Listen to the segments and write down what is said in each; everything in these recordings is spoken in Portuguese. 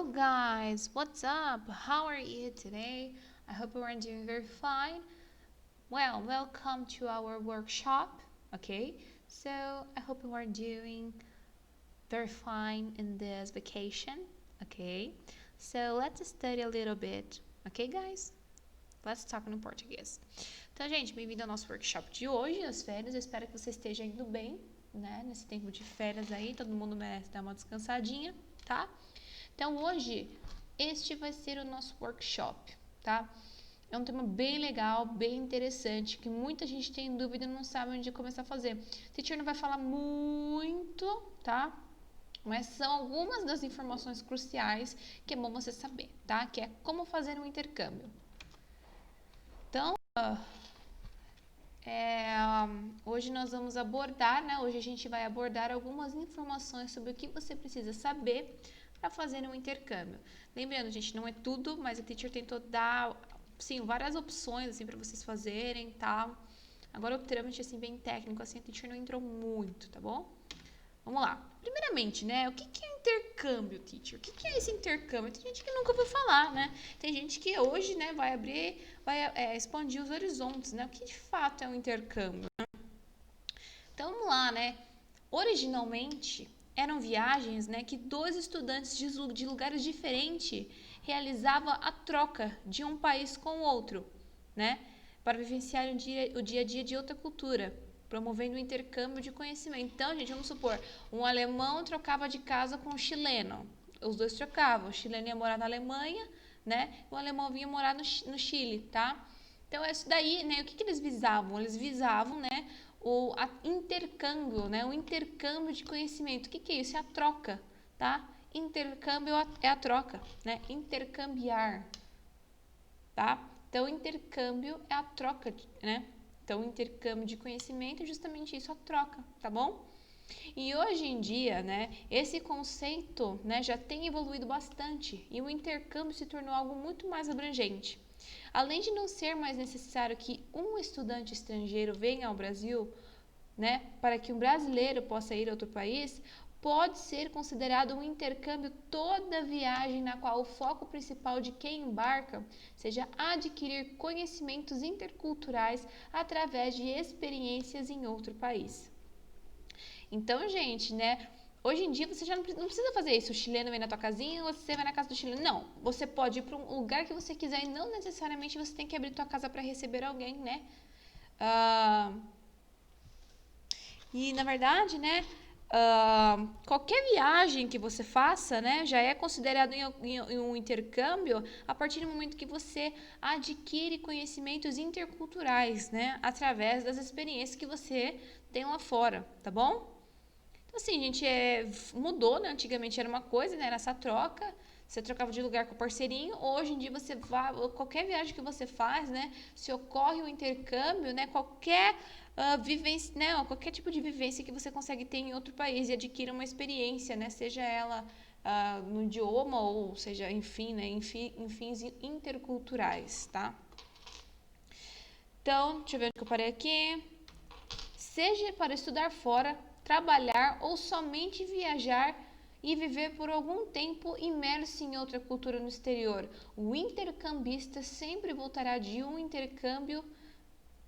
Hello guys, what's up? How are you today? I hope you are doing very fine. Well, welcome to our workshop, okay? So, I hope you are doing very fine in this vacation, okay? So, let's study a little bit, okay guys? Let's talk no português. Então, gente, bem-vindo ao nosso workshop de hoje, as férias. Eu espero que você esteja indo bem, né? Nesse tempo de férias aí, todo mundo merece dar uma descansadinha, tá? Então, hoje, este vai ser o nosso workshop, tá? É um tema bem legal, bem interessante, que muita gente tem dúvida e não sabe onde começar a fazer. O teacher não vai falar muito, tá? Mas são algumas das informações cruciais que é bom você saber, tá? Que é como fazer um intercâmbio. Então, hoje nós vamos abordar, né? Hoje a gente vai abordar algumas informações sobre o que você precisa saber para fazer um intercâmbio. Lembrando, gente, não é tudo, mas a teacher tentou dar, sim, várias opções assim para vocês fazerem, tá? Agora o trâmite assim bem técnico, assim a teacher não entrou muito, tá bom? Vamos lá. Primeiramente, né, o que é intercâmbio, teacher? O que é esse intercâmbio? Tem gente que nunca ouviu falar, né? Tem gente que hoje, né, vai expandir os horizontes, né? O que de fato é um intercâmbio? Então, vamos lá, né? Originalmente, eram viagens, né, que dois estudantes de lugares diferentes realizavam a troca de um país com o outro, né? Para vivenciar o dia a dia de outra cultura, promovendo o intercâmbio de conhecimento. Então, gente, vamos supor, um alemão trocava de casa com um chileno. Os dois trocavam. O chileno ia morar na Alemanha, né? E o alemão vinha morar no Chile, tá? Então, isso daí, né? O que eles visavam? Eles visavam, né? O intercâmbio, né? O intercâmbio de conhecimento. O que é isso? É a troca, tá? Intercâmbio é a troca, né? Intercambiar, tá? Então, intercâmbio é a troca, né? Então, o intercâmbio de conhecimento é justamente isso, a troca, tá bom? E hoje em dia, né, esse conceito, né, já tem evoluído bastante e o intercâmbio se tornou algo muito mais abrangente. Além de não ser mais necessário que um estudante estrangeiro venha ao Brasil, né, para que um brasileiro possa ir a outro país, pode ser considerado um intercâmbio toda viagem na qual o foco principal de quem embarca seja adquirir conhecimentos interculturais através de experiências em outro país. Então, gente, né, hoje em dia você já não precisa fazer isso. O chileno vem na tua casinha, você vai na casa do chileno. Não, você pode ir para um lugar que você quiser e não necessariamente você tem que abrir tua casa para receber alguém, né? E, na verdade, né, qualquer viagem que você faça, né, já é considerado em um intercâmbio a partir do momento que você adquire conhecimentos interculturais, né, através das experiências que você tem lá fora, tá bom? Então, assim, gente, mudou, né? Antigamente era uma coisa, né? Era essa troca. Você trocava de lugar com o parceirinho. Hoje em dia, você vai, qualquer viagem que você faz, né? Se ocorre o intercâmbio, né? Qualquer vivência, né? Qualquer tipo de vivência que você consegue ter em outro país e adquira uma experiência, né? Seja ela no idioma ou seja, enfim, né? Em fins interculturais, tá? Então, deixa eu ver onde que eu parei aqui. Seja para estudar fora, trabalhar ou somente viajar e viver por algum tempo imerso em outra cultura no exterior. O intercambista sempre voltará de um intercâmbio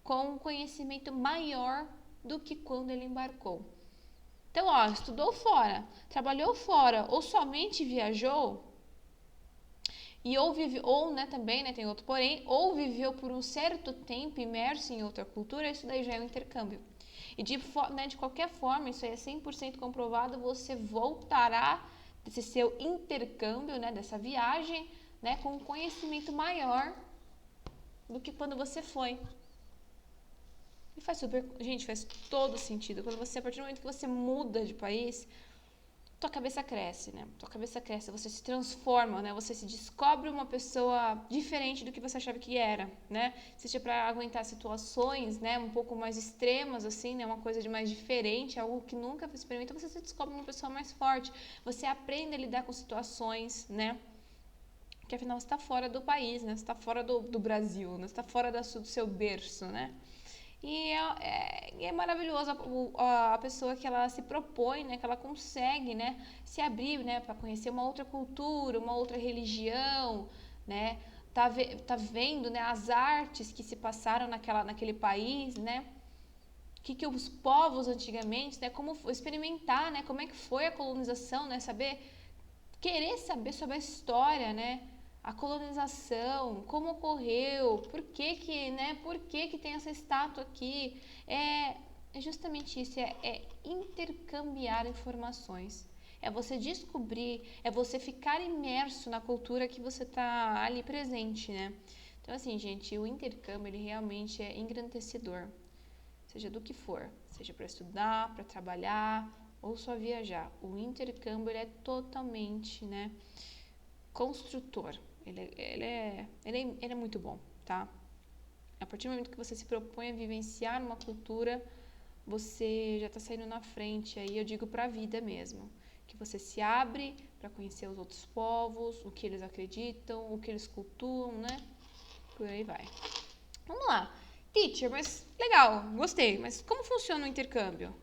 com um conhecimento maior do que quando ele embarcou. Então, ó, estudou fora, trabalhou fora ou somente viajou, e ou né, também, né, tem outro porém, ou viveu por um certo tempo imerso em outra cultura, isso daí já é um intercâmbio. E de qualquer forma, isso aí é 100% comprovado, você voltará desse seu intercâmbio, né, dessa viagem, né, com um conhecimento maior do que quando você foi. E gente, faz todo sentido. Quando você, a partir do momento que você muda de país, tua cabeça cresce, né? Tua cabeça cresce, você se transforma, né? Você se descobre uma pessoa diferente do que você achava que era, né? Seja para aguentar situações, né, um pouco mais extremas assim, né, uma coisa de mais diferente, algo que nunca experimentou, você se descobre uma pessoa mais forte. Você aprende a lidar com situações, né? Que afinal você está fora do país, né? Você está fora do Brasil, né? Você está fora do seu berço, né? E é maravilhoso a pessoa que ela se propõe, né, que ela consegue, né, se abrir, né, para conhecer uma outra cultura, uma outra religião, né, tá vendo, né, as artes que se passaram naquele país, né, que os povos antigamente, né, como experimentar, né, como é que foi a colonização, né, querer saber sobre a história, né, a colonização, como ocorreu, por que tem essa estátua aqui, é justamente isso, é intercambiar informações, é você descobrir, é você ficar imerso na cultura que você está ali presente, né? Então, assim, gente, o intercâmbio, ele realmente é engrandecedor, seja do que for, seja para estudar, para trabalhar ou só viajar. O intercâmbio ele é totalmente, né, construtor. Ele é muito bom, tá? A partir do momento que você se propõe a vivenciar uma cultura, você já está saindo na frente, aí eu digo para a vida mesmo. Que você se abre para conhecer os outros povos, o que eles acreditam, o que eles cultuam, né? Por aí vai. Vamos lá. Teacher, mas legal, gostei, mas como funciona o intercâmbio?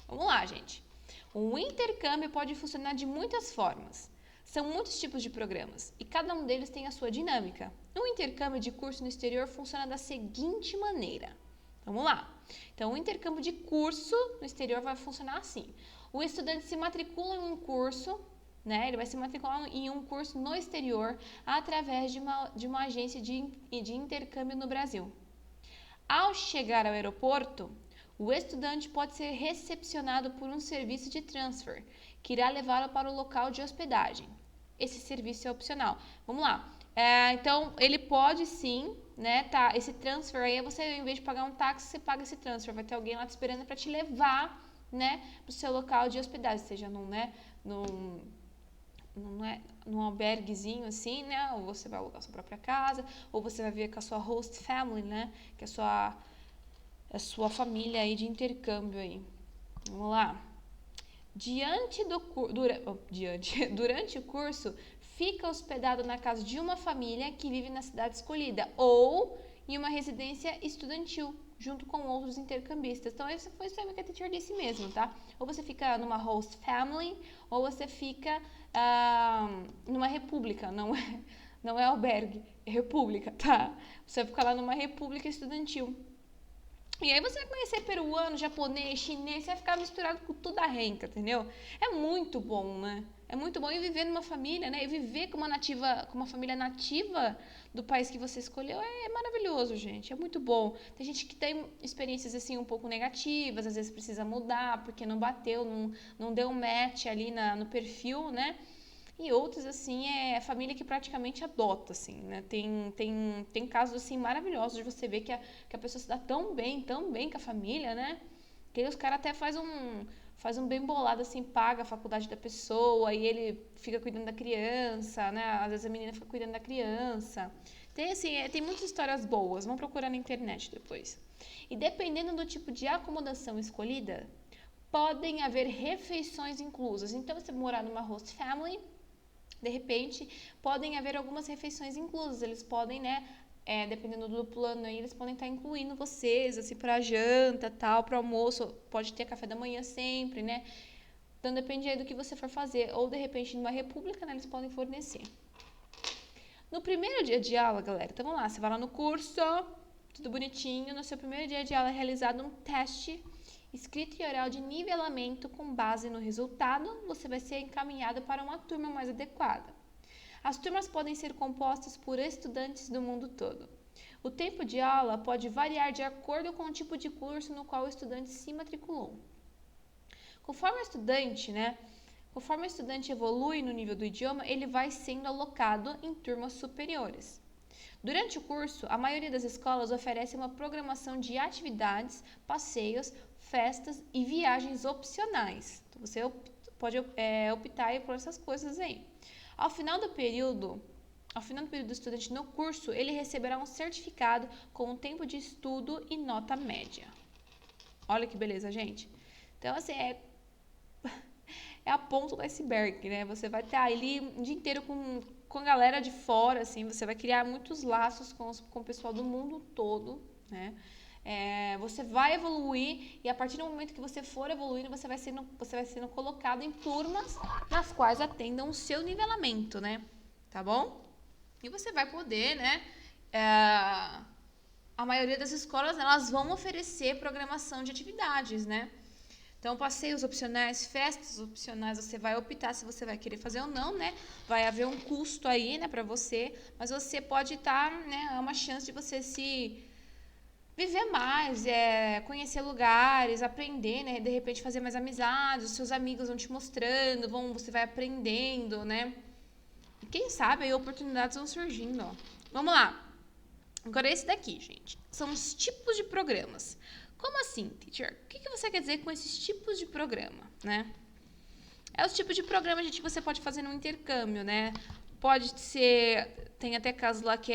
Vamos lá, gente. O intercâmbio pode funcionar de muitas formas. São muitos tipos de programas e cada um deles tem a sua dinâmica. O intercâmbio de curso no exterior funciona da seguinte maneira. Vamos lá. Então, o intercâmbio de curso no exterior vai funcionar assim. O estudante se matricula em um curso, né? Ele vai se matricular em um curso no exterior através de uma agência de intercâmbio no Brasil. Ao chegar ao aeroporto, o estudante pode ser recepcionado por um serviço de transfer, que irá levá-lo para o local de hospedagem. Esse serviço é opcional. Vamos lá. Então, ele pode sim, né? Tá, esse transfer aí, você, em vez de pagar um táxi, você paga esse transfer. Vai ter alguém lá te esperando para te levar, né, para o seu local de hospedagem, seja num alberguezinho assim, né? Ou você vai alugar sua própria casa, ou você vai vir com a sua host family, né? Que é a sua família aí de intercâmbio aí. Vamos lá. Durante o curso, fica hospedado na casa de uma família que vive na cidade escolhida ou em uma residência estudantil, junto com outros intercambistas. Então, essa foi o que a teacher disse mesmo, tá? Ou você fica numa host family, ou você fica numa república, não é albergue, é república, tá? Você vai ficar lá numa república estudantil. E aí você vai conhecer peruano, japonês, chinês, você vai ficar misturado com tudo a renca, entendeu? É muito bom, né? É muito bom viver numa família, né? E viver com uma família nativa do país que você escolheu é maravilhoso, gente. É muito bom. Tem gente que tem experiências assim um pouco negativas, às vezes precisa mudar porque não bateu, não deu match ali no perfil, né? E outros, assim, é a família que praticamente adota, assim, né? Tem casos, assim, maravilhosos de você ver que a pessoa se dá tão bem com a família, né? Que aí os caras até faz um bem bolado, assim, paga a faculdade da pessoa e ele fica cuidando da criança, né? Às vezes a menina fica cuidando da criança. Tem, assim, tem muitas histórias boas. Vamos procurar na internet depois. E dependendo do tipo de acomodação escolhida, podem haver refeições inclusas. Então, você morar numa host family, de repente, podem haver algumas refeições inclusas. Eles podem, né, dependendo do plano aí, eles podem estar incluindo vocês, assim, para janta, tal, para almoço. Pode ter café da manhã sempre, né? Então, depende aí do que você for fazer. Ou, de repente, numa república, né, eles podem fornecer. No primeiro dia de aula, galera, então vamos lá, você vai lá no curso, tudo bonitinho. No seu primeiro dia de aula é realizado um teste escrito e oral de nivelamento. Com base no resultado, você vai ser encaminhado para uma turma mais adequada. As turmas podem ser compostas por estudantes do mundo todo. O tempo de aula pode variar de acordo com o tipo de curso no qual o estudante se matriculou. Conforme o estudante evolui no nível do idioma, ele vai sendo alocado em turmas superiores. Durante o curso, a maioria das escolas oferece uma programação de atividades, passeios, festas e viagens opcionais. Então, você pode optar por essas coisas aí. Ao final do período do estudante no curso, ele receberá um certificado com o tempo de estudo e nota média. Olha que beleza, gente. Então, assim, é a ponta do iceberg, né? Você vai estar ali o dia inteiro com a galera de fora, assim, você vai criar muitos laços com o pessoal do mundo todo, né? Você vai evoluir e a partir do momento que você for evoluindo, você vai sendo colocado em turmas nas quais atendam o seu nivelamento, né? Tá bom? E você vai poder, né? A maioria das escolas, elas vão oferecer programação de atividades, né? Então, passeios opcionais, festas opcionais, você vai optar se você vai querer fazer ou não, né? Vai haver um custo aí, né, para você, mas você pode estar, né, é uma chance de você se viver mais, conhecer lugares, aprender, né? De repente fazer mais amizades, os seus amigos vão te mostrando, você vai aprendendo, né? E quem sabe aí oportunidades vão surgindo, ó. Vamos lá. Agora esse daqui, gente, são os tipos de programas. Como assim, teacher? O que você quer dizer com esses tipos de programa, né? É os tipos de programa, gente, que você pode fazer no intercâmbio, né? Pode ser, tem até casos lá que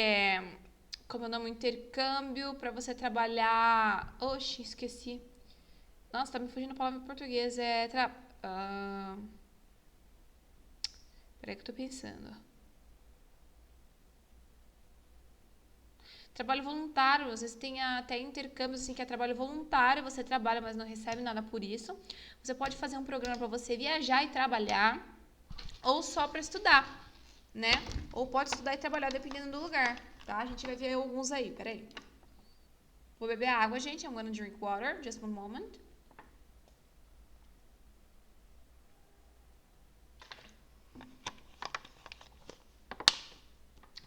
como é o nome, intercâmbio para você trabalhar. Oxi, esqueci. Nossa, tá me fugindo a palavra em português. Peraí que eu tô pensando. Trabalho voluntário, às vezes tem até intercâmbios assim que é trabalho voluntário, você trabalha, mas não recebe nada por isso. Você pode fazer um programa para você viajar e trabalhar, ou só para estudar, né? Ou pode estudar e trabalhar dependendo do lugar, tá? A gente vai ver alguns aí, peraí. Vou beber água, gente. I'm gonna drink water, just one moment.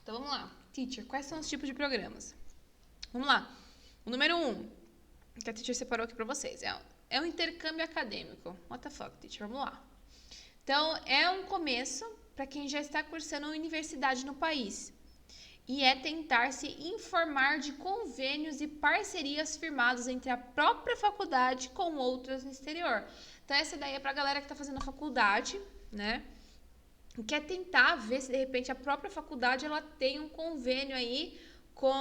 Então vamos lá. Teacher, quais são os tipos de programas? Vamos lá. O número 1, que a teacher separou aqui pra vocês, é o intercâmbio acadêmico. What the fuck, teacher? Vamos lá. Então, é um começo para quem já está cursando universidade no país. E é tentar se informar de convênios e parcerias firmados entre a própria faculdade com outras no exterior. Então, essa daí é pra galera que tá fazendo a faculdade, né? Quer tentar ver se de repente a própria faculdade ela tem um convênio aí com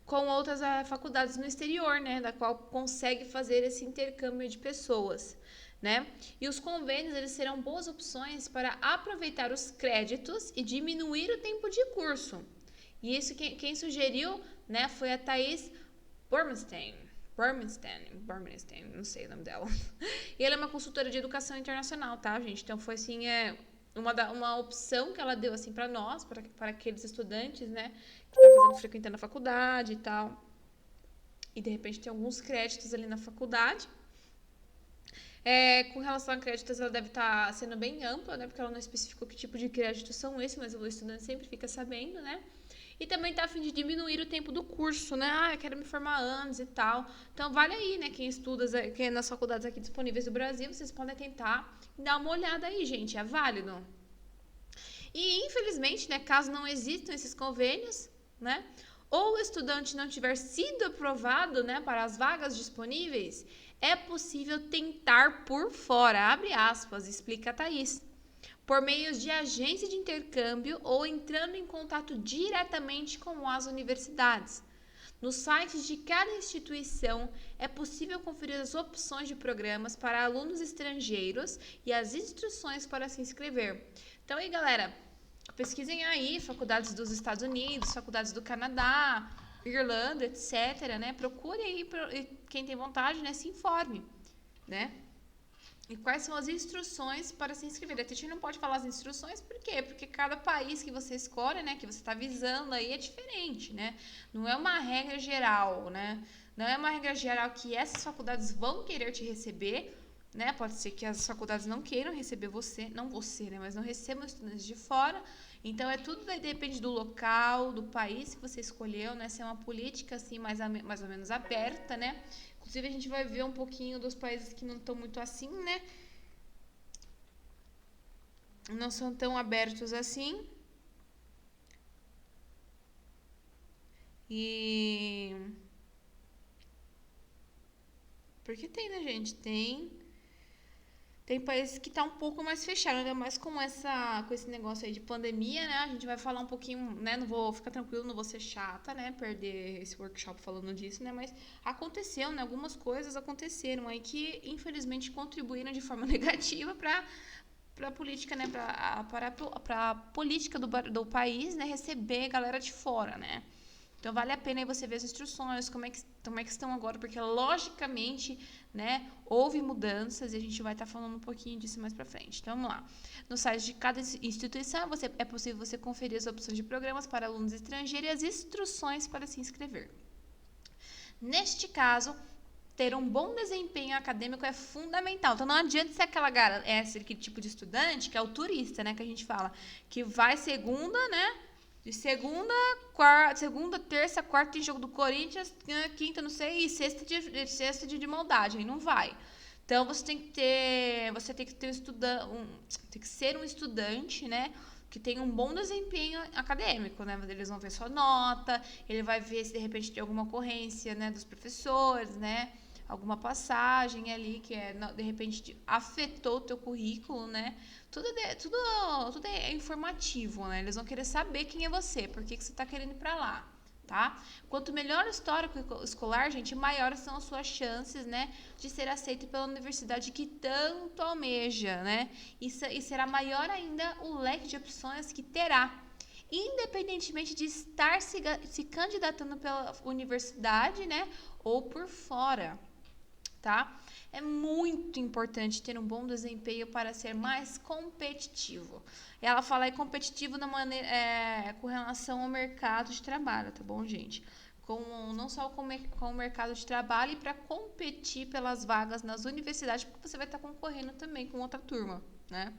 outras faculdades no exterior, né, da qual consegue fazer esse intercâmbio de pessoas, né? E os convênios eles serão boas opções para aproveitar os créditos e diminuir o tempo de curso. E isso quem sugeriu, né, foi a Thaís Bormenstein, não sei o nome dela. E ela é uma consultora de educação internacional, tá, gente? Então foi assim, uma opção que ela deu assim para nós, para aqueles estudantes, né, que tá frequentando a faculdade e tal. E de repente tem alguns créditos ali na faculdade. Com relação a créditos, ela deve estar sendo bem ampla, né? Porque ela não especificou que tipo de créditos são esses, mas o estudante sempre fica sabendo, né? E também tá a fim de diminuir o tempo do curso, né? Eu quero me formar antes e tal. Então, vale aí, né? Quem estuda nas faculdades aqui disponíveis do Brasil, vocês podem tentar dar uma olhada aí, gente. É válido. E, infelizmente, né? Caso não existam esses convênios, né? Ou o estudante não tiver sido aprovado, né? Para as vagas disponíveis, é possível tentar por fora, abre aspas, explica a Thaís, por meios de agência de intercâmbio ou entrando em contato diretamente com as universidades. Nos sites de cada instituição é possível conferir as opções de programas para alunos estrangeiros e as instruções para se inscrever. Então aí, galera, pesquisem aí faculdades dos Estados Unidos, faculdades do Canadá, Irlanda, etc, né? Procurem aí, quem tem vontade, né, se informe, né? E quais são as instruções para se inscrever? A teacher não pode falar as instruções, por quê? Porque cada país que você escolhe, né, que você está visando aí é diferente, né? Não é uma regra geral, né? Não é uma regra geral que essas faculdades vão querer te receber, né? Pode ser que as faculdades não queiram receber você, não você, né? Mas não recebam estudantes de fora. Então, tudo depende do local, do país que você escolheu, né? Se é uma política, assim, mais ou menos aberta, né? Inclusive, a gente vai ver um pouquinho dos países que não estão muito assim, né? Não são tão abertos assim. E... Porque tem, né, gente? Tem países que tá um pouco mais fechado, ainda mais com esse negócio aí de pandemia, né? A gente vai falar um pouquinho, né? Não vou ficar tranquilo, não vou ser chata, né? Perder esse workshop falando disso, né? Mas aconteceu, né? Algumas coisas aconteceram aí que, infelizmente, contribuíram de forma negativa para a política, né? Para a política do país, né? Receber galera de fora, né? Então, vale a pena aí você ver as instruções, como é que estão agora, porque, logicamente, né, houve mudanças e a gente vai estar falando um pouquinho disso mais pra frente. Então, vamos lá. No site de cada instituição, é possível você conferir as opções de programas para alunos estrangeiros e as instruções para se inscrever. Neste caso, ter um bom desempenho acadêmico é fundamental. Então, não adianta ser aquele tipo de estudante que é o turista, né, que a gente fala, que vai segunda, né, de segunda, terça, quarta tem jogo do Corinthians, quinta, não sei, e sexta de maldade, aí não vai. Então, tem que ser um estudante, né, que tem um bom desempenho acadêmico, né? Eles vão ver sua nota, ele vai ver se de repente tem alguma ocorrência, né, dos professores, né? Alguma passagem ali que de repente afetou o teu currículo, né? Tudo é informativo, né? Eles vão querer saber quem é você, por que você está querendo ir para lá, tá? Quanto melhor o histórico escolar, gente, maiores são as suas chances, né, de ser aceito pela universidade que tanto almeja, né? E será maior ainda o leque de opções que terá, independentemente de estar se candidatando pela universidade, né, ou por fora. Tá? É muito importante ter um bom desempenho para ser mais competitivo. Ela fala aí competitivo com relação ao mercado de trabalho, tá bom, gente? Não só com o mercado de trabalho e para competir pelas vagas nas universidades, porque você vai estar concorrendo também com outra turma, né?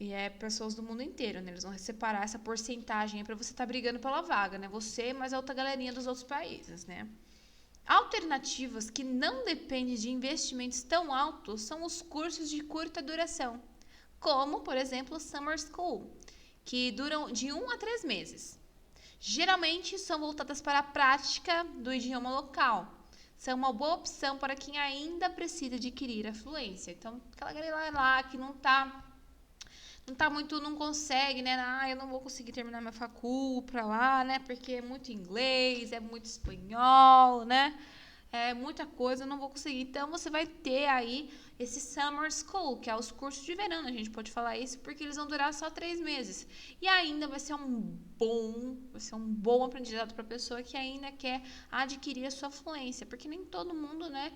E é pessoas do mundo inteiro, né? Eles vão separar essa porcentagem para você estar brigando pela vaga, né? Você mais a outra galerinha dos outros países, né? Alternativas que não dependem de investimentos tão altos são os cursos de curta duração, como, por exemplo, o Summer School, que duram de 1 a 3 meses. Geralmente são voltadas para a prática do idioma local. São uma boa opção para quem ainda precisa adquirir a fluência. Então, aquela galera lá que não consegue, né? Eu não vou conseguir terminar minha facul pra lá, né? Porque é muito inglês, é muito espanhol, né? É muita coisa, eu não vou conseguir. Então, você vai ter aí esse Summer School, que é os cursos de verão, a gente pode falar isso, porque eles vão durar só 3 meses. E ainda vai ser um bom aprendizado para a pessoa que ainda quer adquirir a sua fluência, porque nem todo mundo, né?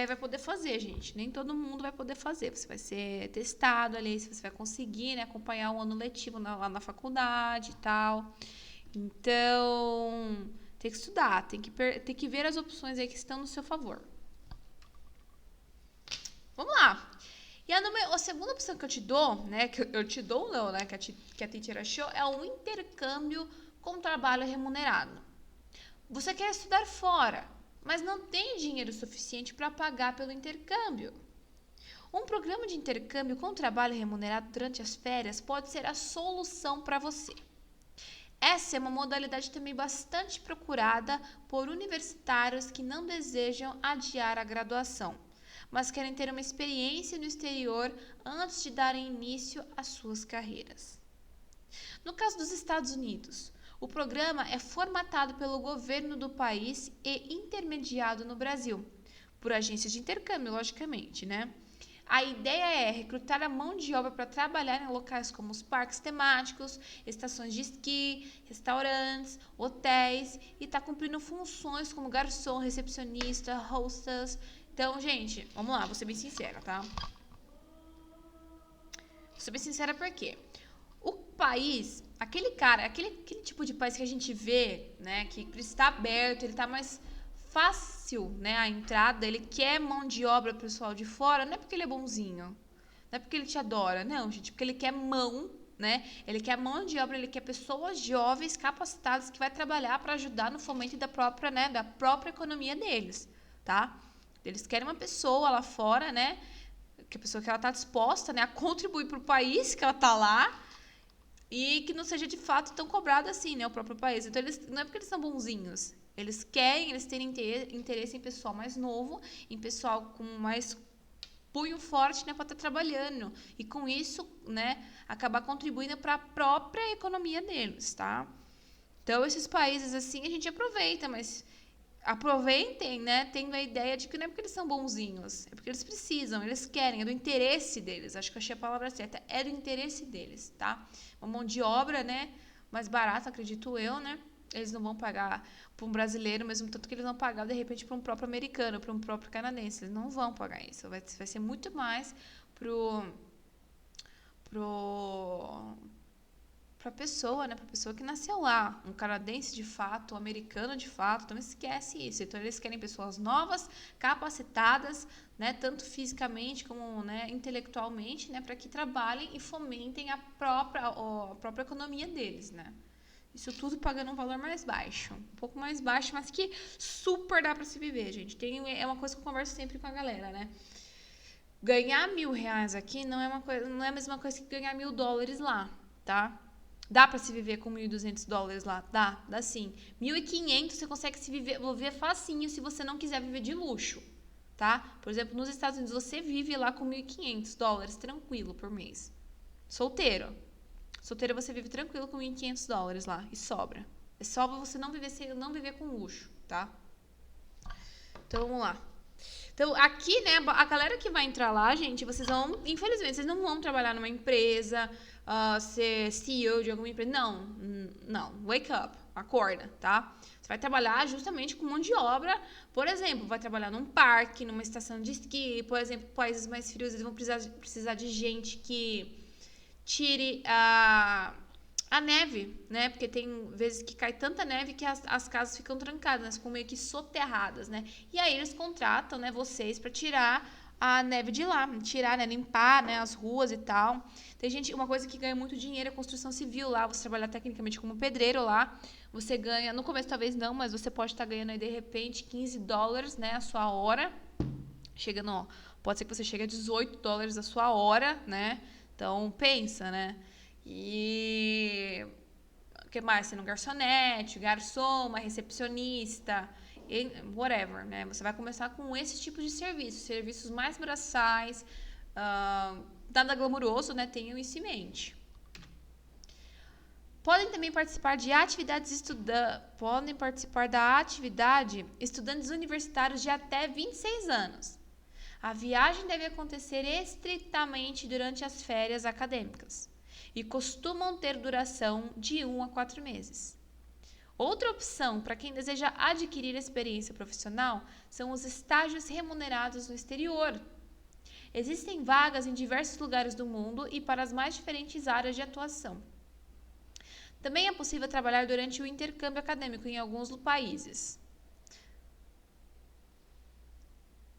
Vai poder fazer, gente. Nem todo mundo vai poder fazer. Você vai ser testado ali, se você vai conseguir, né, acompanhar um ano letivo lá na faculdade e tal. Então, tem que estudar, tem que ver as opções aí que estão no seu favor. Vamos lá. E a segunda opção que eu te dou, né, que eu te dou não, né, que a teacher achou, é um intercâmbio com trabalho remunerado. Você quer estudar fora, mas não tem dinheiro suficiente para pagar pelo intercâmbio. Um programa de intercâmbio com trabalho remunerado durante as férias pode ser a solução para você. Essa é uma modalidade também bastante procurada por universitários que não desejam adiar a graduação, mas querem ter uma experiência no exterior antes de darem início às suas carreiras. No caso dos Estados Unidos, o programa é formatado pelo governo do país e intermediado no Brasil, por agências de intercâmbio, logicamente, né? A ideia é recrutar a mão de obra para trabalhar em locais como os parques temáticos, estações de esqui, restaurantes, hotéis e está cumprindo funções como garçom, recepcionista, hostess. Então, gente, vamos lá, vou ser bem sincera, tá? Vou ser bem sincera por quê? O país, aquele tipo de país que a gente vê, né, que está aberto, ele está mais fácil, né, a entrada, ele quer mão de obra pessoal de fora, não é porque ele é bonzinho, não é porque ele te adora, não, gente, porque ele quer mão, né, ele quer mão de obra, ele quer pessoas jovens, capacitadas, que vai trabalhar para ajudar no fomento da própria economia deles, tá? Eles querem uma pessoa lá fora, né, que a pessoa que ela está disposta, né, a contribuir para o país que ela está lá, e que não seja de fato tão cobrado assim, né, o próprio país. Então, não é porque eles são bonzinhos. Eles têm interesse em pessoal mais novo, em pessoal com mais punho forte, né, para estar trabalhando. E com isso, né, acabar contribuindo para a própria economia deles, tá? Então, esses países assim, a gente aproveita, mas aproveitem, né, tendo a ideia de que não é porque eles são bonzinhos, é porque eles precisam, eles querem, é do interesse deles. Acho que eu achei a palavra certa, é do interesse deles, tá? Uma mão de obra, né, mais barato, acredito eu, né? Eles não vão pagar para um brasileiro, mesmo tanto que eles vão pagar, de repente, para um próprio americano, para um próprio canadense. Eles não vão pagar isso. Vai ser muito mais pro pra pessoa, né? Pra pessoa que nasceu lá. Um canadense de fato, um americano de fato, então esquece isso. Então eles querem pessoas novas, capacitadas, né? Tanto fisicamente como, né, intelectualmente, né? Para que trabalhem e fomentem a própria economia deles, né? Isso tudo pagando um valor mais baixo. Um pouco mais baixo, mas que super dá para se viver, gente. É uma coisa que eu converso sempre com a galera, né? Ganhar R$ 1.000 aqui não é a mesma coisa que ganhar $1.000 lá, tá? Dá pra se viver com $1.200 lá? Dá sim. 1.500 você consegue viver facinho se você não quiser viver de luxo, tá? Por exemplo, nos Estados Unidos você vive lá com $1.500 tranquilo por mês. Solteiro. Solteiro você vive tranquilo com $1.500 lá e sobra. É só você não viver com luxo, tá? Então vamos lá. Então, aqui, né, a galera que vai entrar lá, gente, infelizmente, vocês não vão trabalhar numa empresa, ser CEO de alguma empresa. Não. Wake up. Acorda, tá? Você vai trabalhar justamente com mão de obra. Por exemplo, vai trabalhar num parque, numa estação de esqui. Por exemplo, países mais frios, eles vão precisar de gente que tire a neve, né? Porque tem vezes que cai tanta neve que as casas ficam trancadas, né? Ficam meio que soterradas, né? E aí eles contratam, né, vocês para tirar a neve de lá, tirar, né, limpar, né, as ruas e tal. Tem gente, uma coisa que ganha muito dinheiro é construção civil lá, você trabalhar tecnicamente como pedreiro lá, você ganha, no começo talvez não, mas você pode estar ganhando aí de repente $15, né, a sua hora. Pode ser que você chegue a $18 a sua hora, né? Então pensa, né? E o que mais? Sendo um garçonete, garçom, uma recepcionista, whatever, né? Você vai começar com esse tipo de serviços mais braçais, nada glamouroso, né? Tenham isso em mente. Podem também participar da atividade estudantes universitários de até 26 anos. A viagem deve acontecer estritamente durante as férias acadêmicas e costumam ter duração de 1 a 4 meses. Outra opção para quem deseja adquirir experiência profissional são os estágios remunerados no exterior. Existem vagas em diversos lugares do mundo e para as mais diferentes áreas de atuação. Também é possível trabalhar durante o intercâmbio acadêmico em alguns países.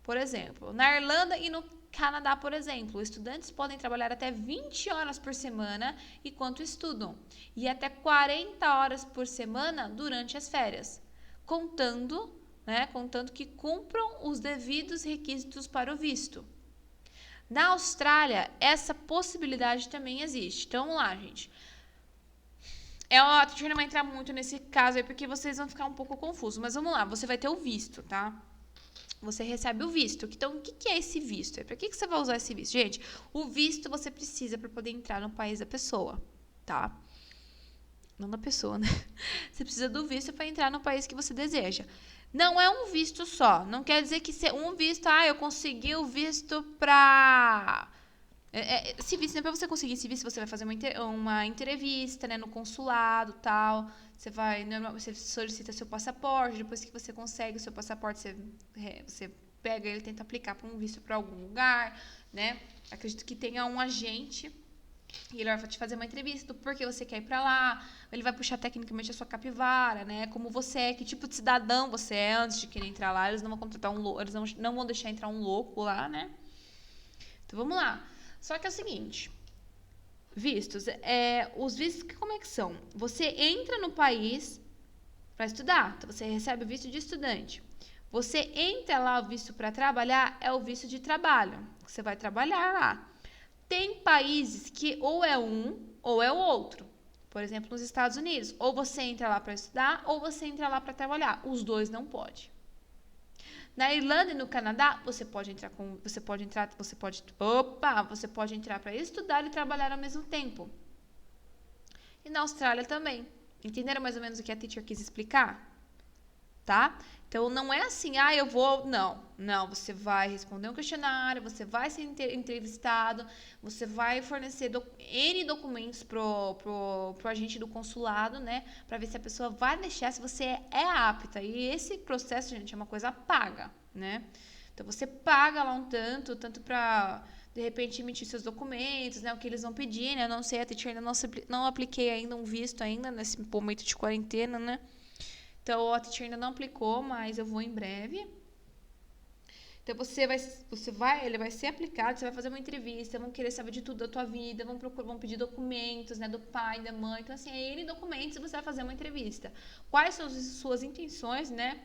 Por exemplo, na Irlanda e no Canadá, por exemplo, estudantes podem trabalhar até 20 horas por semana enquanto estudam e até 40 horas por semana durante as férias, contando que cumpram os devidos requisitos para o visto. Na Austrália, essa possibilidade também existe. Então, vamos lá, gente. A gente não vai entrar muito nesse caso aí porque vocês vão ficar um pouco confusos, mas vamos lá, você vai ter o visto, tá? Você recebe o visto. Então, o que é esse visto? Para que você vai usar esse visto? Gente, o visto você precisa para poder entrar no país da pessoa, tá? Não da pessoa, né? Você precisa do visto para entrar no país que você deseja. Não é um visto só. Não quer dizer que um visto, eu consegui o visto para... Esse visto, para você conseguir esse visto, você vai fazer uma entrevista, né, no consulado, tal. Você solicita seu passaporte. Depois que você consegue o seu passaporte, você pega ele e tenta aplicar para um visto para algum lugar, né? Acredito que tenha um agente e ele vai te fazer uma entrevista do porquê você quer ir para lá. Ele vai puxar tecnicamente a sua capivara, né? Como você é, que tipo de cidadão você é antes de querer entrar lá. Eles não vão contratar eles não vão deixar entrar um louco lá, né? Então vamos lá. Só que é o seguinte, vistos, os vistos como é que são? Você entra no país para estudar, então você recebe o visto de estudante. Você entra lá, o visto para trabalhar é o visto de trabalho, você vai trabalhar lá. Tem países que ou é um ou é o outro. Por exemplo, nos Estados Unidos, ou você entra lá para estudar ou você entra lá para trabalhar. Os dois não pode. Na Irlanda e no Canadá, você pode entrar para estudar e trabalhar ao mesmo tempo. E na Austrália também. Entenderam mais ou menos o que a teacher quis explicar? tá? Então, não é assim, eu vou... Não, você vai responder um questionário, você vai ser entrevistado, você vai fornecer N documentos pro agente do consulado, né? Pra ver se a pessoa vai deixar, se você é apta. E esse processo, gente, é uma coisa paga, né? Então, você paga lá um tanto pra, de repente, emitir seus documentos, né? O que eles vão pedir, né? Eu não sei, a teacher ainda não apliquei ainda um visto ainda, nesse momento de quarentena, né? Então, a teacher ainda não aplicou, mas eu vou em breve. Então, ele vai ser aplicado, você vai fazer uma entrevista, vão querer saber de tudo da tua vida, vão pedir documentos, né, do pai, da mãe. Então, assim, é N documentos e você vai fazer uma entrevista. Quais são as suas intenções, né?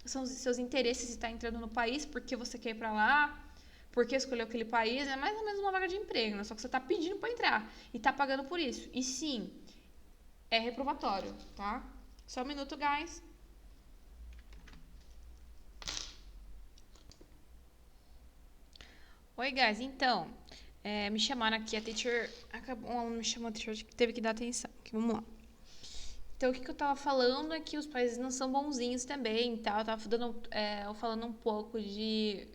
São os seus interesses de estar entrando no país, porque você quer ir pra lá, porque escolheu aquele país, é mais ou menos uma vaga de emprego, né? Só que você tá pedindo pra entrar e tá pagando por isso. E sim, é reprovatório, tá? Só um minuto, guys. Oi, guys. Então, me chamaram aqui, a teacher acabou, um aluno me chamou, a teacher teve que dar atenção. Aqui, vamos lá. Então, o que eu tava falando é que os países não são bonzinhos também, tá? Eu tava falando um pouco de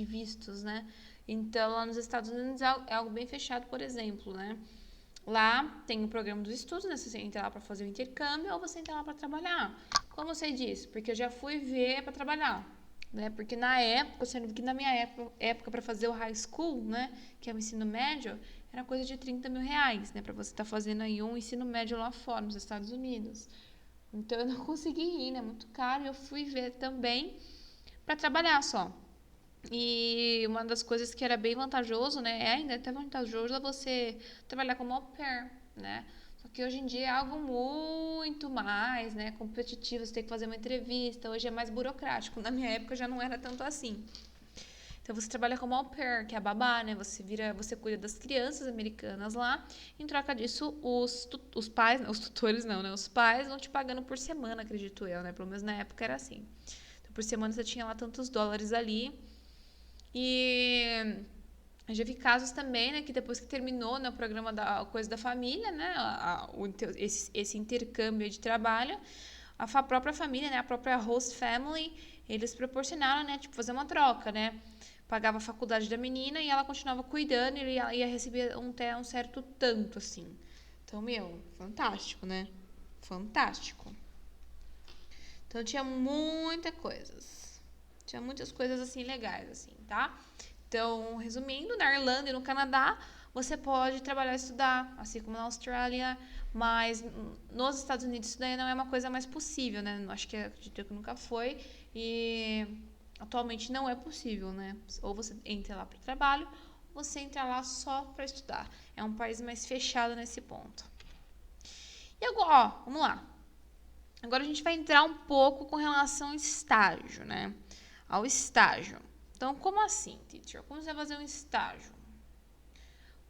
vistos, né? Então, lá nos Estados Unidos é algo bem fechado, por exemplo, né? Lá tem o programa dos estudos, né? Você entra lá para fazer o intercâmbio ou você entra lá para trabalhar. Como eu sei disso? Porque eu já fui ver para trabalhar, né? Porque na época, sendo que na minha época para fazer o high school, né? Que é o ensino médio, era coisa de R$ 30.000, né? Para você estar fazendo aí um ensino médio lá fora, nos Estados Unidos. Então eu não consegui ir, né? Muito caro. E eu fui ver também para trabalhar só. E uma das coisas que era bem vantajoso, né? Ainda é até vantajoso é você trabalhar como au pair, né? Só que hoje em dia é algo muito mais, né, competitivo, você tem que fazer uma entrevista, hoje é mais burocrático. Na minha época já não era tanto assim. Então você trabalha como au pair, que é a babá, né? Você cuida das crianças americanas lá. Em troca disso, os pais, os tutores não, né? Os pais vão te pagando por semana, acredito eu, né? Pelo menos na época era assim. Então, por semana você tinha lá tantos dólares ali. E eu já vi casos também, né, que depois que terminou, né, o programa da Coisa da Família, né, esse intercâmbio de trabalho, a própria família, né, a própria host family, eles proporcionaram, né, tipo, fazer uma troca, né, pagava a faculdade da menina e ela continuava cuidando e ela ia receber um certo tanto, assim. Então, fantástico, né? Fantástico. Então, tinha muitas coisas, assim, legais, assim, tá? Então, resumindo, na Irlanda e no Canadá, você pode trabalhar e estudar, assim como na Austrália, mas nos Estados Unidos isso daí não é uma coisa mais possível, né? Acho que acredito que nunca foi e atualmente não é possível, né? Ou você entra lá para trabalho, ou você entra lá só para estudar. É um país mais fechado nesse ponto. E agora, vamos lá. Agora a gente vai entrar um pouco com relação ao estágio, né? Ao estágio. Então, como assim, teacher? Como você vai fazer um estágio?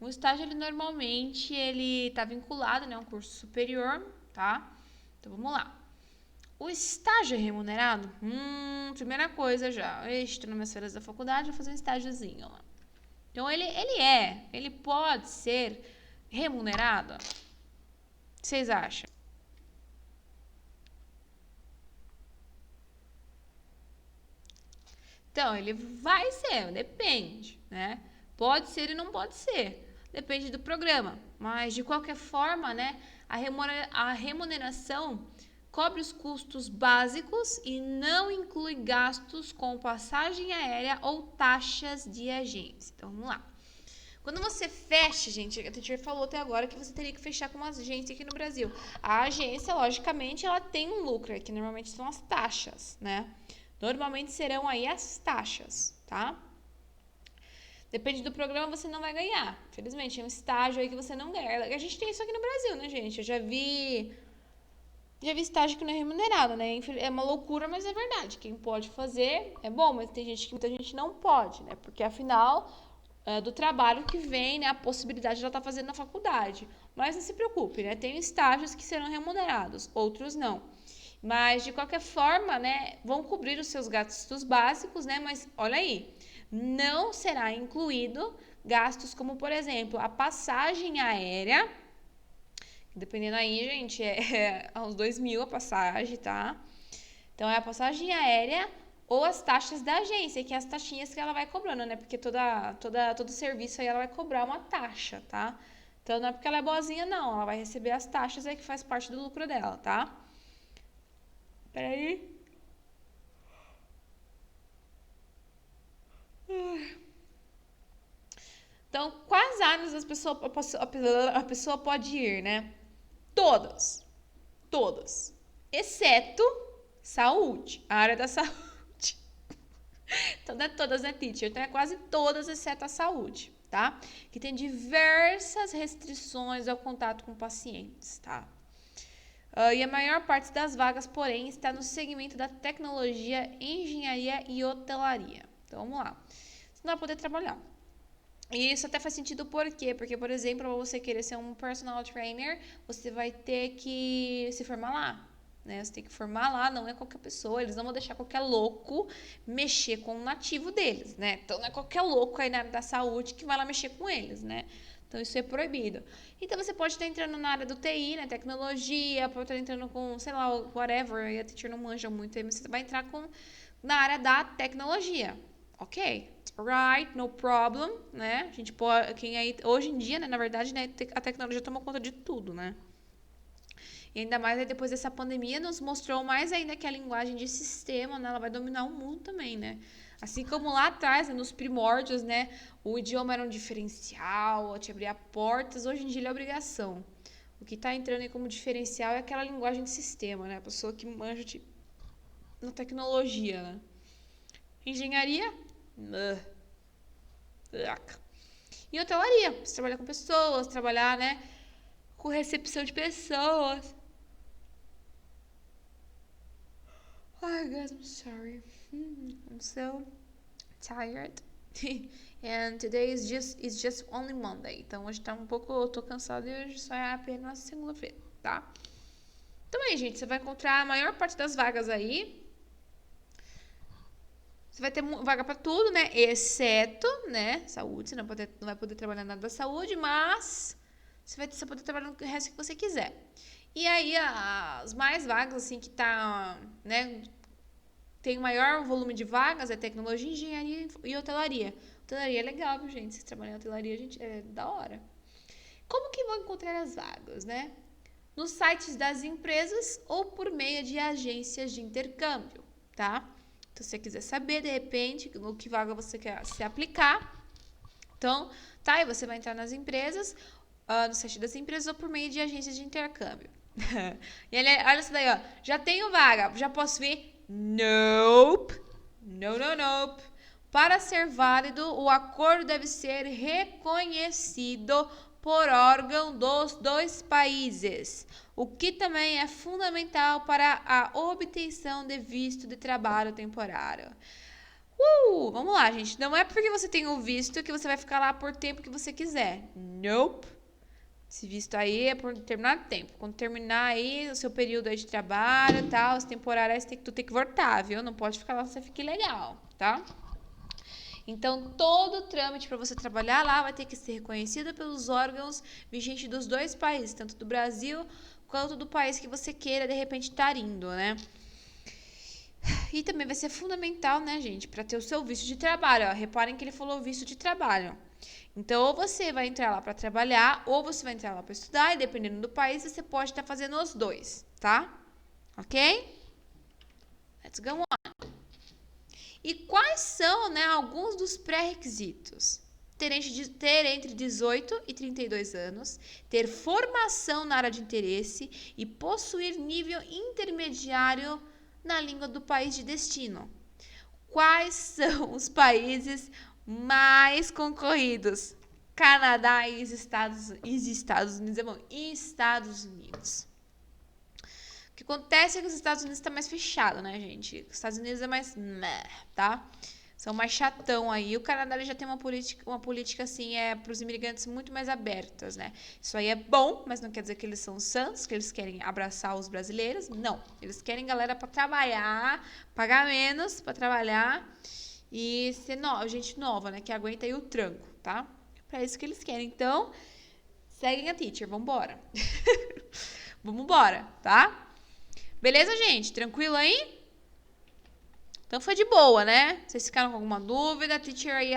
Um estágio, ele normalmente, ele tá vinculado, né, a um curso superior, tá? Então, vamos lá. O estágio é remunerado? Primeira coisa já. Estou nas minhas férias da faculdade, vou fazer um estágiozinho lá. Então, ele pode ser remunerado? O que vocês acham? Então, ele vai ser, depende, né? Pode ser e não pode ser. Depende do programa. Mas, de qualquer forma, né? A remuneração cobre os custos básicos e não inclui gastos com passagem aérea ou taxas de agência. Então, vamos lá. Quando você fecha, gente, a teacher falou até agora que você teria que fechar com uma agência aqui no Brasil. A agência, logicamente, ela tem um lucro, que normalmente são as taxas, né? Normalmente serão aí as taxas, tá? Depende do programa, você não vai ganhar. Infelizmente, é um estágio aí que você não ganha. A gente tem isso aqui no Brasil, né, gente? Eu já vi estágio que não é remunerado, né? É uma loucura, mas é verdade. Quem pode fazer é bom, mas tem gente que muita gente não pode, né? Porque afinal do trabalho que vem, né, a possibilidade de ela estar fazendo na faculdade. Mas não se preocupe, né? Tem estágios que serão remunerados, outros não. Mas, de qualquer forma, né, vão cobrir os seus gastos básicos, né? Mas, olha aí, não será incluído gastos como, por exemplo, a passagem aérea, Dependendo aí, gente, é uns 2.000 a passagem, tá? Então, é a passagem aérea ou as taxas da agência, que é as taxinhas que ela vai cobrando, né? Porque todo serviço aí ela vai cobrar uma taxa, tá? Então, não é porque ela é boazinha, não. Ela vai receber as taxas aí que faz parte do lucro dela, tá? Peraí. Então, quais áreas a pessoa pode ir, né? Todas. Todas. Exceto saúde. A área da saúde. Então, não é todas, né, teacher? Então, é quase todas, exceto a saúde, tá? Que tem diversas restrições ao contato com pacientes, tá? E a maior parte das vagas, porém, está no segmento da tecnologia, engenharia e hotelaria. Então, vamos lá. Você não vai poder trabalhar. E isso até faz sentido por quê? Porque, por exemplo, para você querer ser um personal trainer, você vai ter que se formar lá, né? Você tem que formar lá, não é qualquer pessoa, eles não vão deixar qualquer louco mexer com o nativo deles, né? Então, não é qualquer louco aí na área da saúde que vai lá mexer com eles, né? Então, isso é proibido. Então, você pode estar entrando na área do TI, né? Tecnologia, pode estar entrando com, sei lá, whatever, e a teacher não manja muito, aí você vai entrar na área da tecnologia. Ok, right, no problem, né? A gente pode, hoje em dia, né, na verdade, né, a tecnologia tomou conta de tudo, né? E ainda mais aí, depois dessa pandemia nos mostrou mais ainda que a linguagem de sistema, né, ela vai dominar o mundo também, né? Assim como lá atrás, né, nos primórdios, né, o idioma era um diferencial, te abria portas, hoje em dia ele é obrigação. O que está entrando aí como diferencial é aquela linguagem de sistema, né? A pessoa que manja na tecnologia, né? Engenharia? E hotelaria, você trabalhar com pessoas, trabalhar, né, com recepção de pessoas. Oh, guys, I'm sorry. I'm so tired. And today is just only Monday. Então hoje tá um pouco, eu tô cansada e hoje só é apenas segunda-feira, tá? Então aí, gente, você vai encontrar a maior parte das vagas aí. Você vai ter vaga para tudo, né? Exceto, né? Saúde. Você não vai poder trabalhar nada da saúde, mas você vai poder trabalhar no resto que você quiser. E aí, as mais vagas, assim, que tá, né? Tem o maior volume de vagas é tecnologia, engenharia e hotelaria. Hotelaria é legal, viu, gente? Se trabalhar em hotelaria, gente, é da hora. Como que vão encontrar as vagas, né? Nos sites das empresas ou por meio de agências de intercâmbio, tá? Então, se você quiser saber, de repente, no que vaga você quer se aplicar, então, tá, aí você vai entrar nas empresas, no site das empresas ou por meio de agências de intercâmbio. E olha isso daí, ó. Já tenho vaga, já posso vir? Nope. Nope. Para ser válido, o acordo deve ser reconhecido por órgão dos dois países, o que também é fundamental para a obtenção de visto de trabalho temporário. Vamos lá, gente. Não é porque você tem o visto que você vai ficar lá por tempo que você quiser. Nope. Esse visto aí é por determinado tempo. Quando terminar aí o seu período aí de trabalho e tal, as temporárias, tu tem que voltar, viu? Não pode ficar lá se você fica ilegal, tá? Então, todo o trâmite para você trabalhar lá vai ter que ser reconhecido pelos órgãos vigentes dos dois países, tanto do Brasil quanto do país que você queira, de repente, estar indo, né? E também vai ser fundamental, né, gente, para ter o seu visto de trabalho. Ó, reparem que ele falou visto de trabalho. Então, ou você vai entrar lá para trabalhar, ou você vai entrar lá para estudar, e dependendo do país, você pode estar fazendo os dois, tá? Ok? Let's go on. E quais são, né, alguns dos pré-requisitos? Ter entre 18 e 32 anos, ter formação na área de interesse e possuir nível intermediário na língua do país de destino. Quais são os países mais concorridos? Canadá e Estados Unidos. Estados Unidos. O que acontece é que os Estados Unidos está mais fechado, né, gente? Os Estados Unidos é mais, tá? São mais chatão aí. O Canadá já tem uma política assim, para os imigrantes muito mais abertas, né? Isso aí é bom, mas não quer dizer que eles são santos, que eles querem abraçar os brasileiros. Não. Eles querem galera para trabalhar, pagar menos para trabalhar e ser gente nova, né? Que aguenta aí o tranco, tá? É para isso que eles querem. Então, seguem a teacher, vambora. Vambora, tá? Beleza, gente? Tranquilo aí? Então foi de boa, né? Vocês ficaram com alguma dúvida? A teacher aí,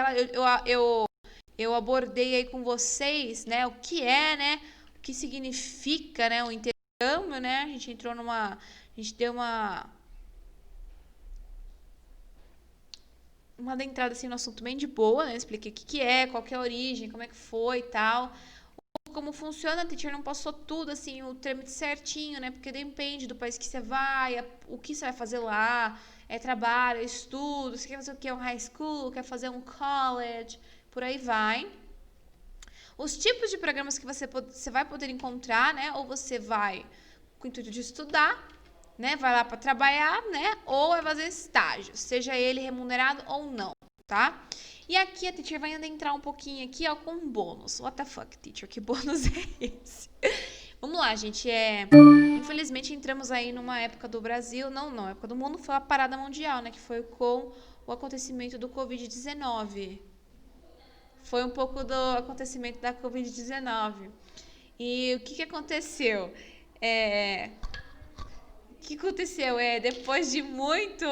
eu abordei aí com vocês, né? O que é, né? O que significa, né? O intercâmbio, né? A gente entrou numa... A gente deu uma adentrada assim no assunto bem de boa, né? Eu expliquei o que é, qual que é a origem, como é que foi e tal. Como funciona, a teacher não passou tudo, assim, o trâmite certinho, né? Porque depende do país que você vai, o que você vai fazer lá, é trabalho, é estudo, você quer fazer o quê? Um high school, quer fazer um college, por aí vai. Os tipos de programas que você vai poder encontrar, né? Ou você vai com o intuito de estudar, né? Vai lá para trabalhar, né? Ou vai fazer estágio, seja ele remunerado ou não, tá? E aqui a teacher vai adentrar um pouquinho aqui, ó, com um bônus. What the fuck, teacher? Que bônus é esse? Vamos lá, gente. Infelizmente entramos aí numa época do Brasil, não, época do mundo, foi a parada mundial, né? Que foi com o acontecimento do Covid-19. Foi um pouco do acontecimento da Covid-19. E o que aconteceu? O que aconteceu? Depois de muito...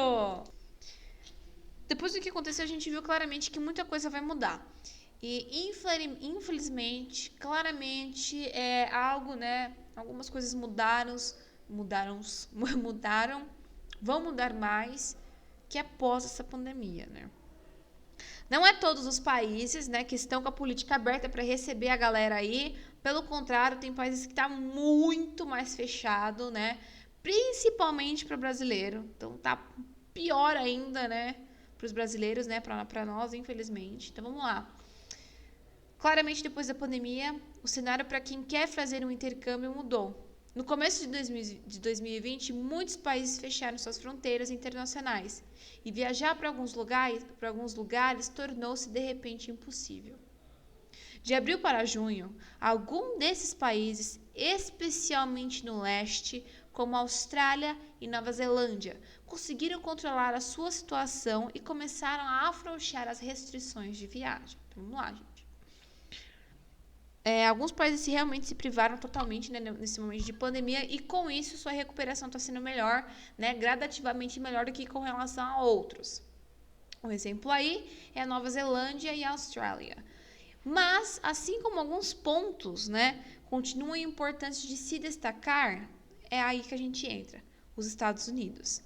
Depois do que aconteceu, a gente viu claramente que muita coisa vai mudar. E, infelizmente, claramente, é algo, né? Algumas coisas mudaram, vão mudar mais que após essa pandemia, né? Não é todos os países, né, que estão com a política aberta para receber a galera aí. Pelo contrário, tem países que tá muito mais fechado, né? Principalmente para brasileiro. Então tá pior ainda, né? Para os brasileiros, né? Para nós, infelizmente. Então vamos lá. Claramente, depois da pandemia, o cenário para quem quer fazer um intercâmbio mudou. No começo de 2020, muitos países fecharam suas fronteiras internacionais e viajar para alguns lugares tornou-se de repente impossível. De abril para junho, alguns desses países, especialmente no leste, como Austrália e Nova Zelândia, conseguiram controlar a sua situação e começaram a afrouxar as restrições de viagem. Então, vamos lá, gente. Alguns países realmente se privaram totalmente, né, nesse momento de pandemia e com isso sua recuperação está sendo melhor, né, gradativamente melhor do que com relação a outros. Um exemplo aí é a Nova Zelândia e a Austrália. Mas, assim como alguns pontos, né, continuam importantes de se destacar, é aí que a gente entra, os Estados Unidos.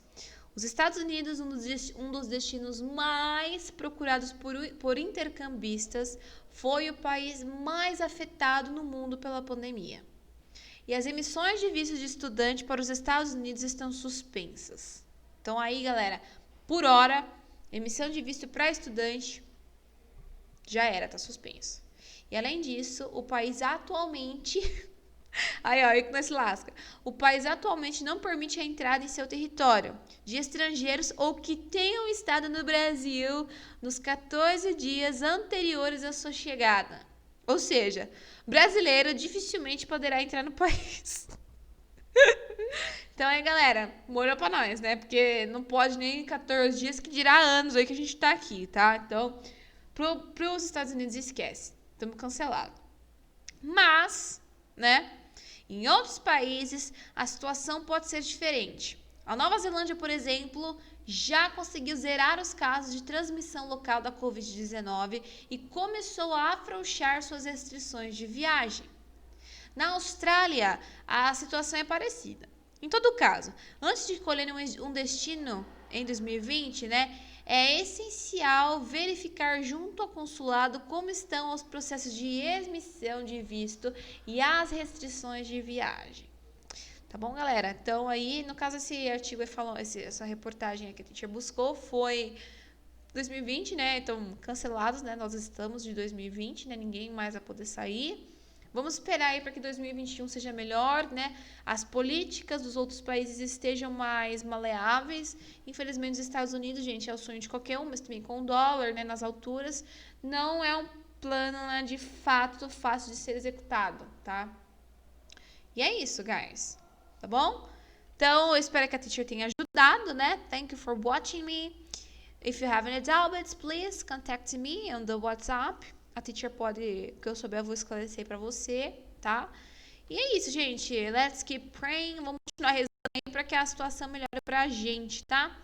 Os Estados Unidos, um dos destinos mais procurados por intercambistas, foi o país mais afetado no mundo pela pandemia. E as emissões de vistos de estudante para os Estados Unidos estão suspensas. Então aí, galera, por hora, emissão de visto para estudante já era, tá suspenso. E além disso, o país atualmente... Aí que nós se lasca. O país atualmente não permite a entrada em seu território de estrangeiros ou que tenham estado no Brasil nos 14 dias anteriores à sua chegada. Ou seja, brasileiro dificilmente poderá entrar no país. Então aí, galera, molhou pra nós, né? Porque não pode nem 14 dias, que dirá anos aí que a gente tá aqui, tá? Então, pros Estados Unidos, esquece. Estamos cancelados. Mas, né? Em outros países, a situação pode ser diferente. A Nova Zelândia, por exemplo, já conseguiu zerar os casos de transmissão local da Covid-19 e começou a afrouxar suas restrições de viagem. Na Austrália, a situação é parecida. Em todo caso, antes de escolher um destino em 2020, né, é essencial verificar junto ao consulado como estão os processos de emissão de visto e as restrições de viagem. Tá bom, galera? Então, aí, no caso, esse artigo falou, essa reportagem que a teacher buscou foi 2020, né? Então, cancelados, né? Nós estamos de 2020, né? Ninguém mais vai poder sair. Vamos esperar aí para que 2021 seja melhor, né? As políticas dos outros países estejam mais maleáveis. Infelizmente, os Estados Unidos, gente, é o sonho de qualquer um, mas também com o dólar, né, nas alturas, não é um plano, né, de fato fácil de ser executado, tá? E é isso, guys. Tá bom? Então, eu espero que a teacher tenha ajudado, né? Thank you for watching me. If you have any doubts, please contact me on the WhatsApp. A teacher pode, que eu souber, eu vou esclarecer para você. tá? E é isso, gente. Let's keep praying. Vamos continuar rezando para que a situação melhore pra gente, tá?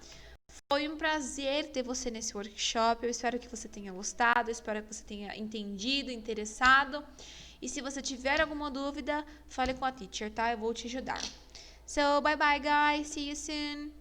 Foi um prazer ter você nesse workshop. Eu espero que você tenha gostado, eu espero que você tenha entendido, interessado. E se você tiver alguma dúvida, fale com a teacher, tá? Eu vou te ajudar. So, bye bye, guys. See you soon.